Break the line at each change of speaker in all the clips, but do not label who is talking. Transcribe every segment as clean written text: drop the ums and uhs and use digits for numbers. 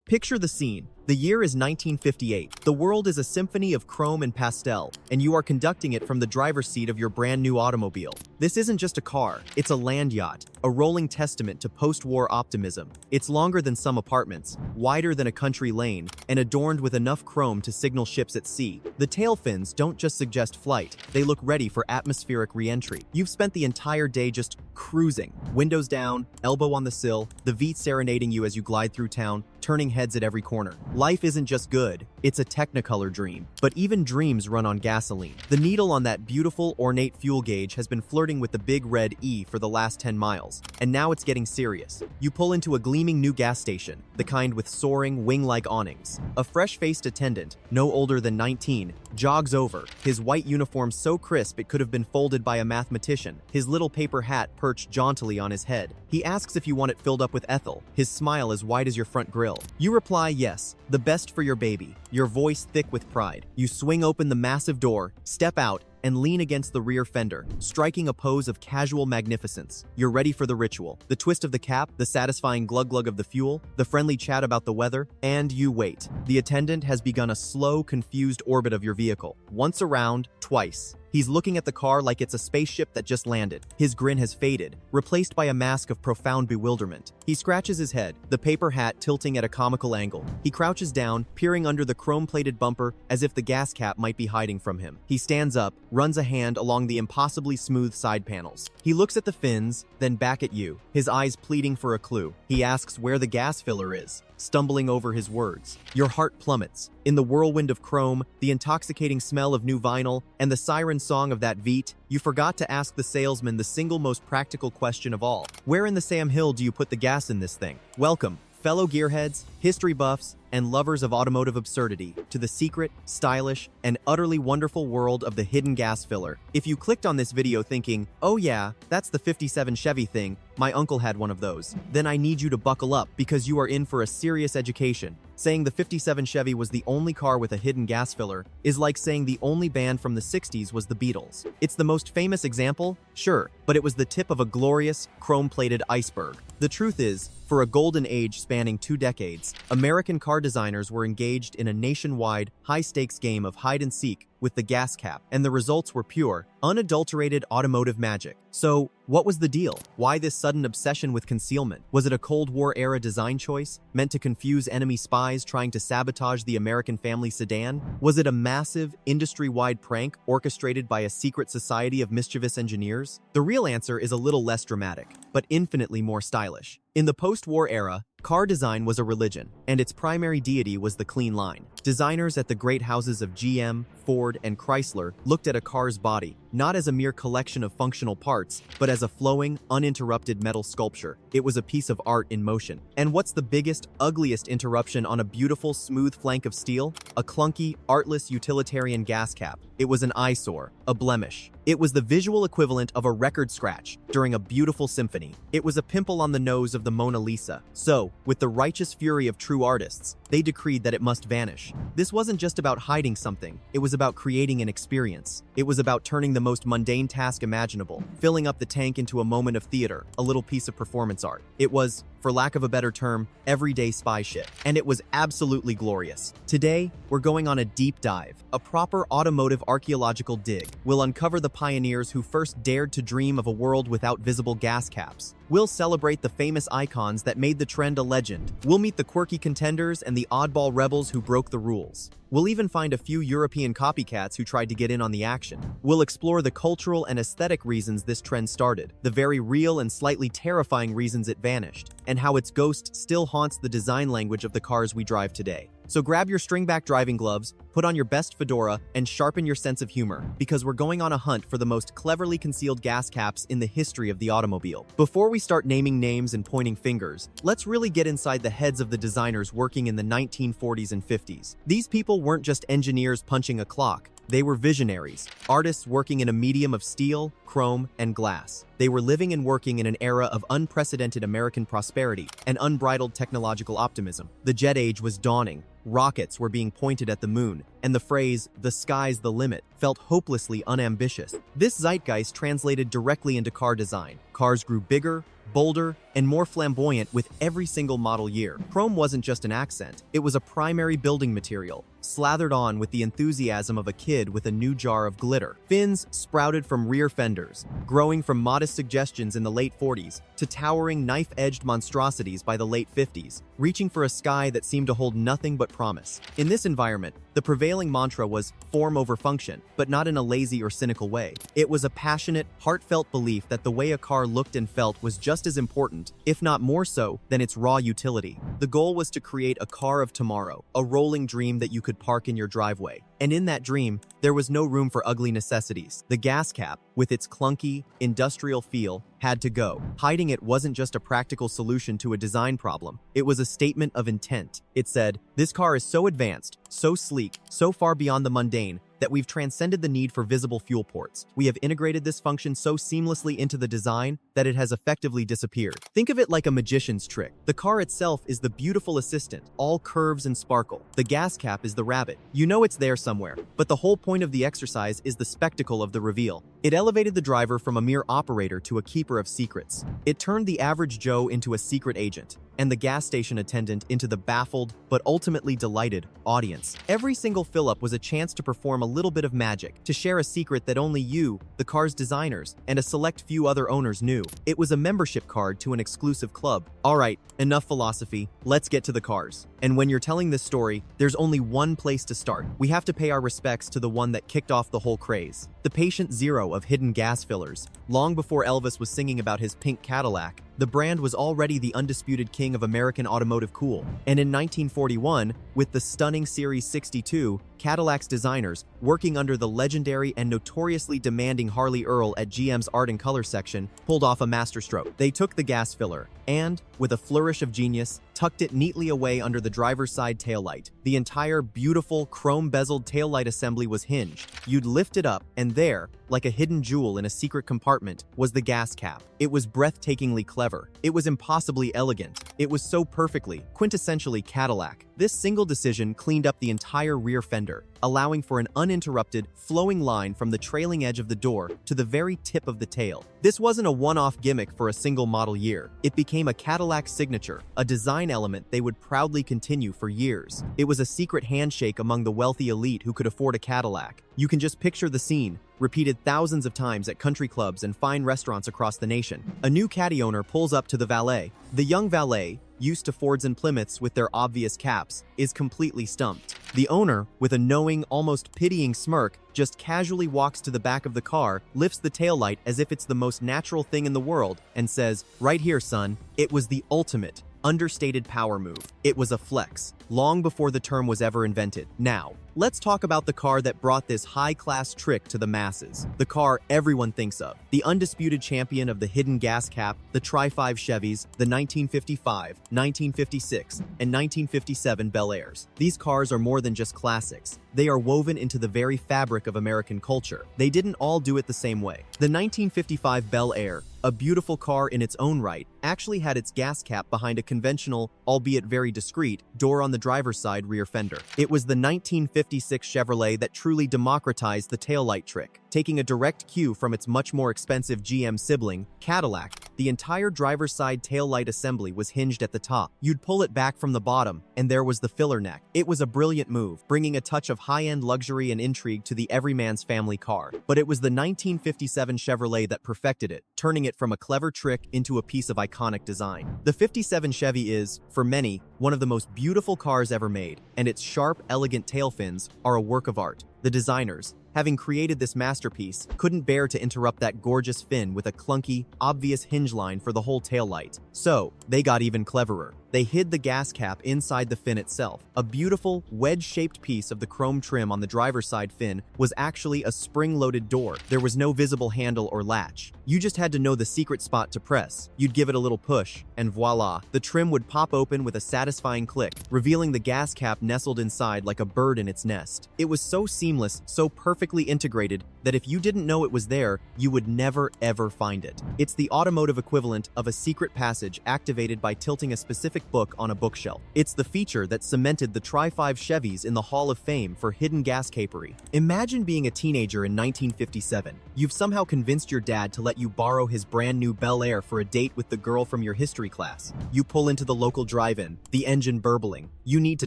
Picture the scene. The year is 1958. The world is a symphony of chrome and pastel, and you are conducting it from the driver's seat of your brand new automobile. This isn't just a car, it's a land yacht, a rolling testament to post-war optimism. It's longer than some apartments, wider than a country lane, and adorned with enough chrome to signal ships at sea. The tail fins don't just suggest flight, they look ready for atmospheric re-entry. You've spent the entire day just cruising. Windows down, elbow on the sill, the Vite serenading you as you glide through town, turning heads at every corner. Life isn't just good, it's a Technicolor dream. But even dreams run on gasoline. The needle on that beautiful, ornate fuel gauge has been flirting with the big red E for the last 10 miles. And now it's getting serious. You pull into a gleaming new gas station, the kind with soaring, wing-like awnings. A fresh-faced attendant, no older than 19, jogs over, his white uniform so crisp it could have been folded by a mathematician, his little paper hat perched jauntily on his head. He asks if you want it filled up with ethyl, his smile as wide as your front grille. You reply yes, the best for your baby, your voice thick with pride. You swing open the massive door, step out, and lean against the rear fender, striking a pose of casual magnificence. You're ready for the ritual. The twist of the cap, the satisfying glug-glug of the fuel, the friendly chat about the weather, and you wait. The attendant has begun a slow, confused orbit of your vehicle. Once around, twice. He's looking at the car like it's a spaceship that just landed. His grin has faded, replaced by a mask of profound bewilderment. He scratches his head, the paper hat tilting at a comical angle. He crouches down, peering under the chrome-plated bumper as if the gas cap might be hiding from him. He stands up, runs a hand along the impossibly smooth side panels. He looks at the fins, then back at you, his eyes pleading for a clue. He asks where the gas filler is, stumbling over his words. Your heart plummets. In the whirlwind of chrome, the intoxicating smell of new vinyl, and the siren song of that Vite, you forgot to ask the salesman the single most practical question of all. Where in the Sam Hill do you put the gas in this thing? Welcome, fellow gearheads, history buffs, and lovers of automotive absurdity, to the secret, stylish, and utterly wonderful world of the hidden gas filler. If you clicked on this video thinking, oh yeah, that's the 57 Chevy thing, my uncle had one of those, then I need you to buckle up because you are in for a serious education. Saying the 57 Chevy was the only car with a hidden gas filler is like saying the only band from the 60s was the Beatles. It's the most famous example, sure, but it was the tip of a glorious, chrome-plated iceberg. The truth is, for a golden age spanning 2 decades, American car designers were engaged in a nationwide, high-stakes game of hide-and-seek with the gas cap, and the results were pure, unadulterated automotive magic. So, what was the deal? Why this sudden obsession with concealment? Was it a Cold War-era design choice, meant to confuse enemy spies trying to sabotage the American family sedan? Was it a massive, industry-wide prank orchestrated by a secret society of mischievous engineers? The real answer is a little less dramatic, but infinitely more stylish. In the post-war era, car design was a religion, and its primary deity was the clean line. Designers at the great houses of GM, Ford, and Chrysler looked at a car's body, not as a mere collection of functional parts, but as a flowing, uninterrupted metal sculpture. It was a piece of art in motion. And what's the biggest, ugliest interruption on a beautiful, smooth flank of steel? A clunky, artless utilitarian gas cap. It was an eyesore, a blemish. It was the visual equivalent of a record scratch during a beautiful symphony. It was a pimple on the nose of the Mona Lisa. So, with the righteous fury of true artists, they decreed that it must vanish. This wasn't just about hiding something, it was about creating an experience. It was about turning the most mundane task imaginable, filling up the tank into a moment of theater, a little piece of performance art. It was, for lack of a better term, everyday spy shit. And it was absolutely glorious. Today, we're going on a deep dive, a proper automotive archaeological dig. We'll uncover the pioneers who first dared to dream of a world without visible gas caps. We'll celebrate the famous icons that made the trend a legend. We'll meet the quirky contenders and the oddball rebels who broke the rules. We'll even find a few European copycats who tried to get in on the action. We'll explore the cultural and aesthetic reasons this trend started, the very real and slightly terrifying reasons it vanished, and how its ghost still haunts the design language of the cars we drive today. So grab your stringback driving gloves, put on your best fedora, and sharpen your sense of humor, because we're going on a hunt for the most cleverly concealed gas caps in the history of the automobile. Before we start naming names and pointing fingers, let's really get inside the heads of the designers working in the 1940s and 50s. These people weren't just engineers punching a clock. They were visionaries, artists working in a medium of steel, chrome, and glass. They were living and working in an era of unprecedented American prosperity and unbridled technological optimism. The jet age was dawning, rockets were being pointed at the moon, and the phrase, "the sky's the limit," felt hopelessly unambitious. This zeitgeist translated directly into car design. Cars grew bigger, bolder, and more flamboyant with every single model year. Chrome wasn't just an accent, it was a primary building material, slathered on with the enthusiasm of a kid with a new jar of glitter. Fins sprouted from rear fenders, growing from modest suggestions in the late 40s to towering knife-edged monstrosities by the late 50s, reaching for a sky that seemed to hold nothing but promise. In this environment, the prevailing mantra was form over function, but not in a lazy or cynical way. It was a passionate, heartfelt belief that the way a car looked and felt was just as important, if not more so, than its raw utility. The goal was to create a car of tomorrow, a rolling dream that you could park in your driveway. And in that dream, there was no room for ugly necessities. The gas cap, with its clunky, industrial feel, had to go. Hiding it wasn't just a practical solution to a design problem. It was a statement of intent. It said, "This car is so advanced, so sleek, so far beyond the mundane, that we've transcended the need for visible fuel ports. We have integrated this function so seamlessly into the design that it has effectively disappeared." Think of it like a magician's trick. The car itself is the beautiful assistant, all curves and sparkle. The gas cap is the rabbit. You know it's there somewhere, but the whole point of the exercise is the spectacle of the reveal. It elevated the driver from a mere operator to a keeper of secrets. It turned the average Joe into a secret agent, and the gas station attendant into the baffled, but ultimately delighted, audience. Every single fill-up was a chance to perform a little bit of magic, to share a secret that only you, the car's designers, and a select few other owners knew. It was a membership card to an exclusive club. Alright, enough philosophy, let's get to the cars. And when you're telling this story, there's only one place to start. We have to pay our respects to the one that kicked off the whole craze. The patient zero of hidden gas fillers. Long before Elvis was singing about his pink Cadillac, the brand was already the undisputed king of American automotive cool. And in 1941, with the stunning Series 62, Cadillac's designers, working under the legendary and notoriously demanding Harley Earl at GM's Art and Color section, pulled off a masterstroke. They took the gas filler and, with a flourish of genius, tucked it neatly away under the driver's side taillight. The entire beautiful chrome-bezeled taillight assembly was hinged. You'd lift it up, and there, like a hidden jewel in a secret compartment, was the gas cap. It was breathtakingly clever. It was impossibly elegant. It was so perfectly, quintessentially Cadillac. This single decision cleaned up the entire rear fender, allowing for an uninterrupted, flowing line from the trailing edge of the door to the very tip of the tail. This wasn't a one-off gimmick for a single model year. It became a Cadillac signature, a design element they would proudly continue for years. It was a secret handshake among the wealthy elite who could afford a Cadillac. You can just picture the scene, repeated thousands of times at country clubs and fine restaurants across the nation. A new Caddy owner pulls up to the valet. The young valet, used to Fords and Plymouths with their obvious caps, is completely stumped. The owner, with a knowing, almost pitying smirk, just casually walks to the back of the car, lifts the taillight as if it's the most natural thing in the world, and says, "Right here, son." It was the ultimate, understated power move. It was a flex, long before the term was ever invented. Now, let's talk about the car that brought this high-class trick to the masses. The car everyone thinks of. The undisputed champion of the hidden gas cap, the Tri-Five Chevys, the 1955, 1956, and 1957 Bel Airs. These cars are more than just classics. They are woven into the very fabric of American culture. They didn't all do it the same way. The 1955 Bel Air, a beautiful car in its own right, actually had its gas cap behind a conventional, albeit very discreet, door on the driver's side rear fender. It was the 1956 Chevrolet that truly democratized the taillight trick. Taking a direct cue from its much more expensive GM sibling, Cadillac, the entire driver's side taillight assembly was hinged at the top. You'd pull it back from the bottom, and there was the filler neck. It was a brilliant move, bringing a touch of high-end luxury and intrigue to the everyman's family car. But it was the 1957 Chevrolet that perfected it, turning it from a clever trick into a piece of iconic design. The 57 Chevy is, for many, one of the most beautiful cars ever made, and its sharp, elegant tail fins are a work of art. The designers, having created this masterpiece, couldn't bear to interrupt that gorgeous fin with a clunky, obvious hinge line for the whole taillight. So, they got even cleverer. They hid the gas cap inside the fin itself. A beautiful, wedge-shaped piece of the chrome trim on the driver's side fin was actually a spring-loaded door. There was no visible handle or latch. You just had to know the secret spot to press. You'd give it a little push, and voila, the trim would pop open with a satisfying click, revealing the gas cap nestled inside like a bird in its nest. It was so seamless, so perfectly integrated, that if you didn't know it was there, you would never ever find it. It's the automotive equivalent of a secret passage activated by tilting a specific book on a bookshelf. It's the feature that cemented the Tri-Five Chevys in the Hall of Fame for hidden gas capery. Imagine being a teenager in 1957. You've somehow convinced your dad to let you borrow his brand new Bel Air for a date with the girl from your history class. You pull into the local drive-in, the engine burbling. You need to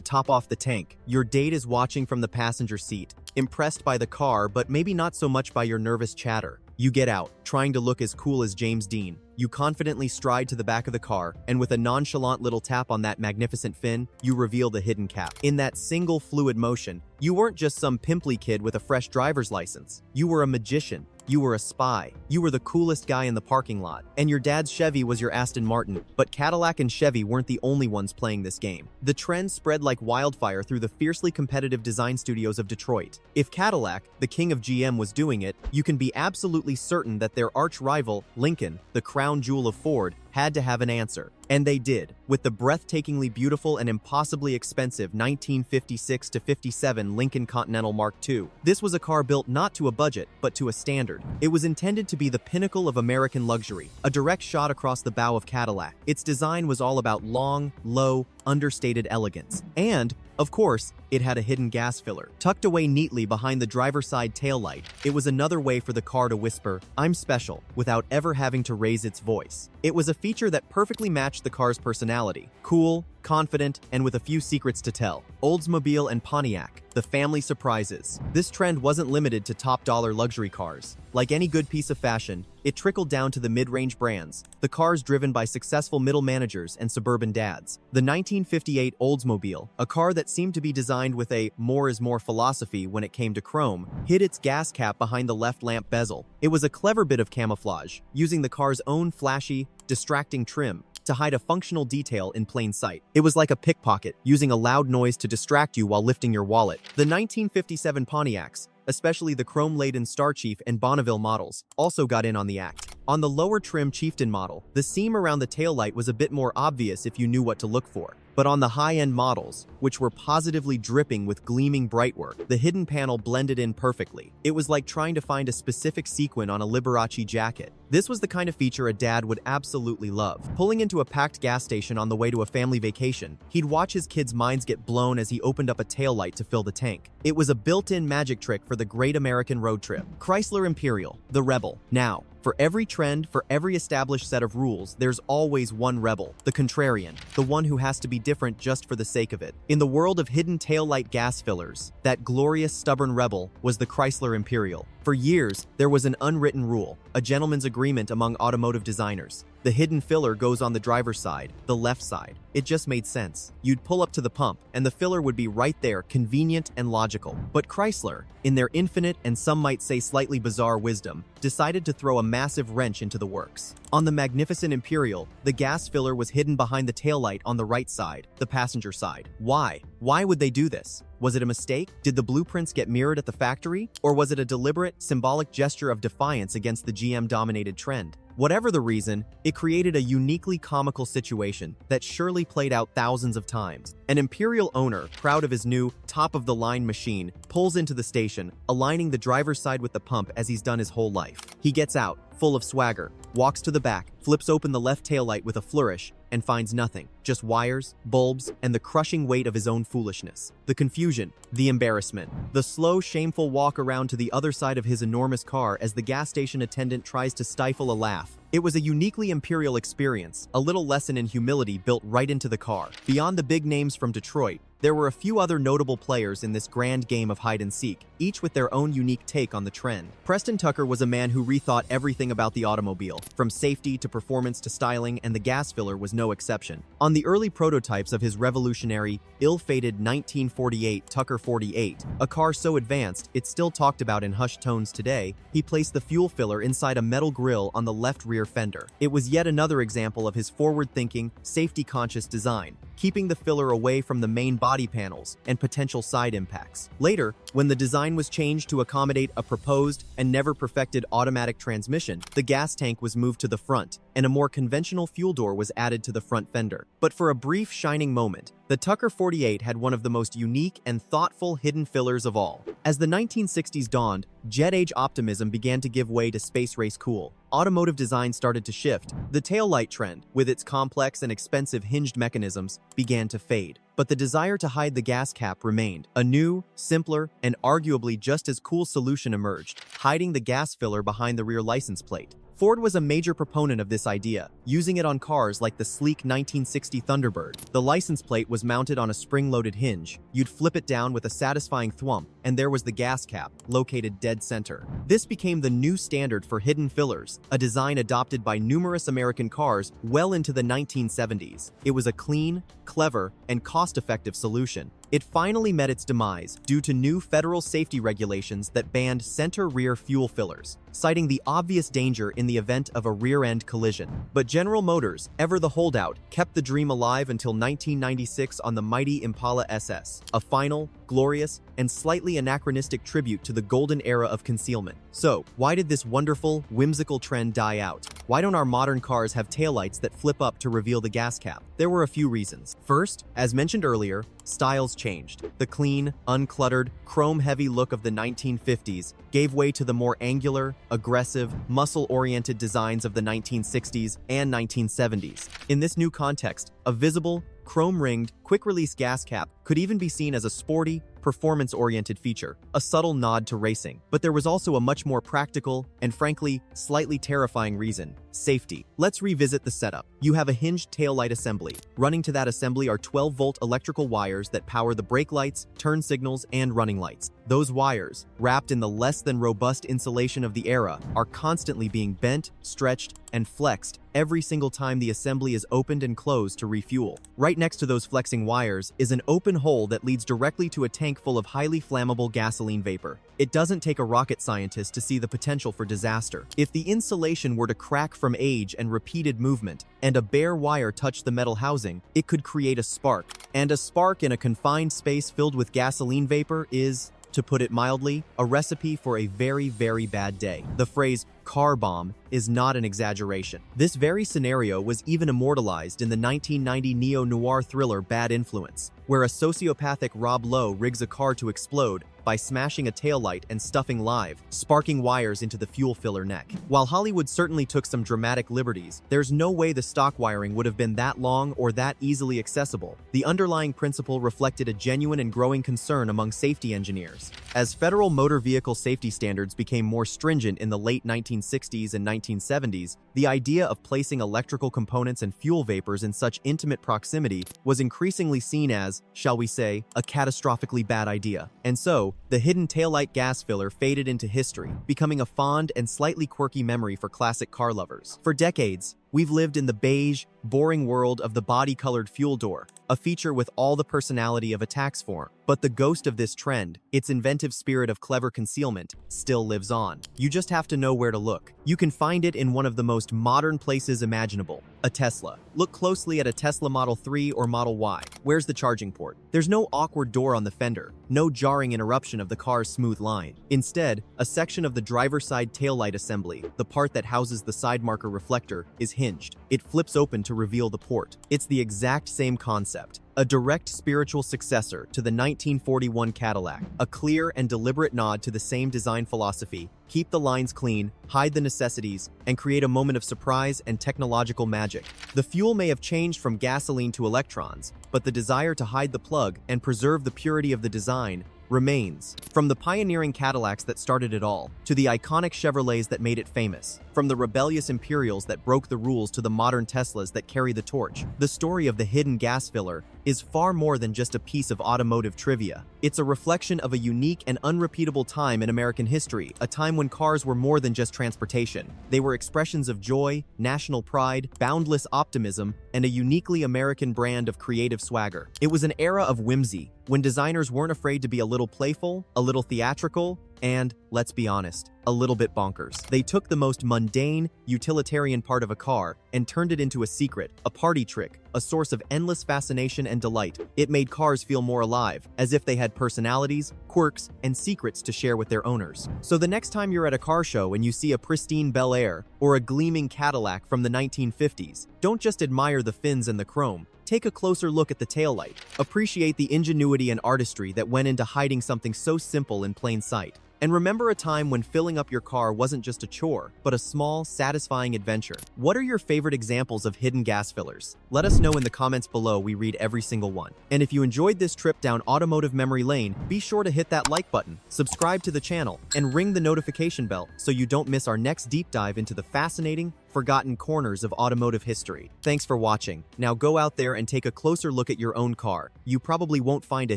top off the tank. Your date is watching from the passenger seat, impressed by the car but maybe not so much by your nervous chatter. You get out, trying to look as cool as James Dean. You confidently stride to the back of the car, and with a nonchalant little tap on that magnificent fin, you reveal the hidden cap. In that single fluid motion, you weren't just some pimply kid with a fresh driver's license. You were a magician. You were a spy. You were the coolest guy in the parking lot. And your dad's Chevy was your Aston Martin. But Cadillac and Chevy weren't the only ones playing this game. The trend spread like wildfire through the fiercely competitive design studios of Detroit. If Cadillac, the king of GM, was doing it, you can be absolutely certain that their arch-rival, Lincoln, the crown jewel of Ford, had to have an answer. And they did, with the breathtakingly beautiful and impossibly expensive 1956-57 Lincoln Continental Mark II. This was a car built not to a budget, but to a standard. It was intended to be the pinnacle of American luxury, a direct shot across the bow of Cadillac. Its design was all about long, low, understated elegance. And, of course, it had a hidden gas filler. Tucked away neatly behind the driver's side taillight, it was another way for the car to whisper, "I'm special," without ever having to raise its voice. It was a feature that perfectly matched the car's personality. Cool, confident, and with a few secrets to tell. Oldsmobile and Pontiac, the family surprises. This trend wasn't limited to top-dollar luxury cars. Like any good piece of fashion, it trickled down to the mid-range brands, the cars driven by successful middle managers and suburban dads. The 1958 Oldsmobile, a car that seemed to be designed with a more is more philosophy when it came to chrome, hid its gas cap behind the left lamp bezel. It was a clever bit of camouflage, using the car's own flashy, distracting trim to hide a functional detail in plain sight. It was like a pickpocket, using a loud noise to distract you while lifting your wallet. The 1957 Pontiacs, especially the chrome-laden Star Chief and Bonneville models, also got in on the act. On the lower trim Chieftain model, the seam around the taillight was a bit more obvious if you knew what to look for. But on the high-end models, which were positively dripping with gleaming brightwork, the hidden panel blended in perfectly. It was like trying to find a specific sequin on a Liberace jacket. This was the kind of feature a dad would absolutely love. Pulling into a packed gas station on the way to a family vacation, he'd watch his kids' minds get blown as he opened up a taillight to fill the tank. It was a built-in magic trick for the great American road trip. Chrysler Imperial, the Rebel. Now, for every trend, for every established set of rules, there's always one rebel, the contrarian, the one who has to be different just for the sake of it. In the world of hidden taillight gas fillers, that glorious stubborn rebel was the Chrysler Imperial. For years, there was an unwritten rule, a gentleman's agreement among automotive designers. The hidden filler goes on the driver's side, the left side. It just made sense. You'd pull up to the pump, and the filler would be right there, convenient and logical. But Chrysler, in their infinite and some might say slightly bizarre wisdom, decided to throw a massive wrench into the works. On the magnificent Imperial, the gas filler was hidden behind the taillight on the right side, the passenger side. Why? Why would they do this? Was it a mistake? Did the blueprints get mirrored at the factory? Or was it a deliberate, symbolic gesture of defiance against the GM-dominated trend? Whatever the reason, it created a uniquely comical situation that surely played out thousands of times. An Imperial owner, proud of his new, top-of-the-line machine, pulls into the station, aligning the driver's side with the pump as he's done his whole life. He gets out, full of swagger, walks to the back, flips open the left taillight with a flourish, and finds nothing. Just wires, bulbs, and the crushing weight of his own foolishness. The confusion, the embarrassment, the slow, shameful walk around to the other side of his enormous car as the gas station attendant tries to stifle a laugh. It was a uniquely Imperial experience, a little lesson in humility built right into the car. Beyond the big names from Detroit, there were a few other notable players in this grand game of hide-and-seek, each with their own unique take on the trend. Preston Tucker was a man who rethought everything about the automobile, from safety to performance to styling, and the gas filler was no exception. On the early prototypes of his revolutionary, ill-fated 1948 Tucker 48, a car so advanced it's still talked about in hushed tones today, he placed the fuel filler inside a metal grille on the left rear fender. It was yet another example of his forward-thinking, safety-conscious design. keeping the filler away from the main body panels and potential side impacts. Later, when the design was changed to accommodate a proposed and never perfected automatic transmission, the gas tank was moved to the front, and a more conventional fuel door was added to the front fender. But for a brief shining moment, the Tucker 48 had one of the most unique and thoughtful hidden fillers of all. As the 1960s dawned, jet age optimism began to give way to space race cool. Automotive design started to shift. The taillight trend, with its complex and expensive hinged mechanisms, began to fade. But the desire to hide the gas cap remained. A new, simpler, and arguably just as cool solution emerged, hiding the gas filler behind the rear license plate. Ford was a major proponent of this idea, using it on cars like the sleek 1960 Thunderbird. The license plate was mounted on a spring-loaded hinge. You'd flip it down with a satisfying thwump, and there was the gas cap, located dead center. This became the new standard for hidden fillers, a design adopted by numerous American cars well into the 1970s. It was a clean, clever, and cost-effective solution. It finally met its demise due to new federal safety regulations that banned center-rear fuel fillers, citing the obvious danger in the event of a rear-end collision. But General Motors, ever the holdout, kept the dream alive until 1996 on the mighty Impala SS, a final, glorious, and slightly anachronistic tribute to the golden era of concealment. So, why did this wonderful, whimsical trend die out? Why don't our modern cars have taillights that flip up to reveal the gas cap? There were a few reasons. First, as mentioned earlier, styles changed. The clean, uncluttered, chrome-heavy look of the 1950s gave way to the more angular, aggressive, muscle-oriented designs of the 1960s and 1970s. In this new context, a visible, chrome-ringed, quick-release gas cap could even be seen as a sporty, performance-oriented feature, a subtle nod to racing. But there was also a much more practical and, frankly, slightly terrifying reason: safety. Let's revisit the setup. You have a hinged taillight assembly. Running to that assembly are 12-volt electrical wires that power the brake lights, turn signals, and running lights. Those wires, wrapped in the less-than-robust insulation of the era, are constantly being bent, stretched, and flexed every single time the assembly is opened and closed to refuel. Right next to those flexing wires is an open hole that leads directly to a tank full of highly flammable gasoline vapor. It doesn't take a rocket scientist to see the potential for disaster. If the insulation were to crack from age and repeated movement, and a bare wire touched the metal housing, it could create a spark. And a spark in a confined space filled with gasoline vapor is, to put it mildly, a recipe for a very, very bad day. The phrase car bomb is not an exaggeration. This very scenario was even immortalized in the 1990 neo-noir thriller Bad Influence, where a sociopathic Rob Lowe rigs a car to explode by smashing a taillight and stuffing live, sparking wires into the fuel filler neck. While Hollywood certainly took some dramatic liberties, there's no way the stock wiring would have been that long or that easily accessible. The underlying principle reflected a genuine and growing concern among safety engineers. As federal motor vehicle safety standards became more stringent in the late 1960s and 1970s, the idea of placing electrical components and fuel vapors in such intimate proximity was increasingly seen as, shall we say, a catastrophically bad idea. And so, the hidden taillight gas filler faded into history, becoming a fond and slightly quirky memory for classic car lovers. For decades, we've lived in the beige, boring world of the body-colored fuel door, a feature with all the personality of a tax form. But the ghost of this trend, its inventive spirit of clever concealment, still lives on. You just have to know where to look. You can find it in one of the most modern places imaginable: a Tesla. Look closely at a Tesla Model 3 or Model Y. Where's the charging port? There's no awkward door on the fender, no jarring interruption of the car's smooth line. Instead, a section of the driver's side taillight assembly, the part that houses the side marker reflector, is hinged. It flips open to reveal the port. It's the exact same concept, a direct spiritual successor to the 1941 Cadillac, a clear and deliberate nod to the same design philosophy: keep the lines clean, hide the necessities, and create a moment of surprise and technological magic. The fuel may have changed from gasoline to electrons, but the desire to hide the plug and preserve the purity of the design remains. From the pioneering Cadillacs that started it all, to the iconic Chevrolets that made it famous, from the rebellious Imperials that broke the rules to the modern Teslas that carry the torch, the story of the hidden gas filler is far more than just a piece of automotive trivia. It's a reflection of a unique and unrepeatable time in American history, a time when cars were more than just transportation. They were expressions of joy, national pride, boundless optimism, and a uniquely American brand of creative swagger. It was an era of whimsy, when designers weren't afraid to be a little playful, a little theatrical, and, let's be honest, a little bit bonkers. They took the most mundane, utilitarian part of a car and turned it into a secret, a party trick, a source of endless fascination and delight. It made cars feel more alive, as if they had personalities, quirks, and secrets to share with their owners. So the next time you're at a car show and you see a pristine Bel Air or a gleaming Cadillac from the 1950s, don't just admire the fins and the chrome. Take a closer look at the taillight. Appreciate the ingenuity and artistry that went into hiding something so simple in plain sight. And remember a time when filling up your car wasn't just a chore, but a small, satisfying adventure. What are your favorite examples of hidden gas fillers? Let us know in the comments below. We read every single one. And if you enjoyed this trip down automotive memory lane, be sure to hit that like button, subscribe to the channel, and ring the notification bell so you don't miss our next deep dive into the fascinating, forgotten corners of automotive history. Thanks for watching. Now go out there and take a closer look at your own car. You probably won't find a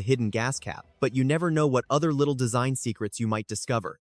hidden gas cap, but you never know what other little design secrets you might discover.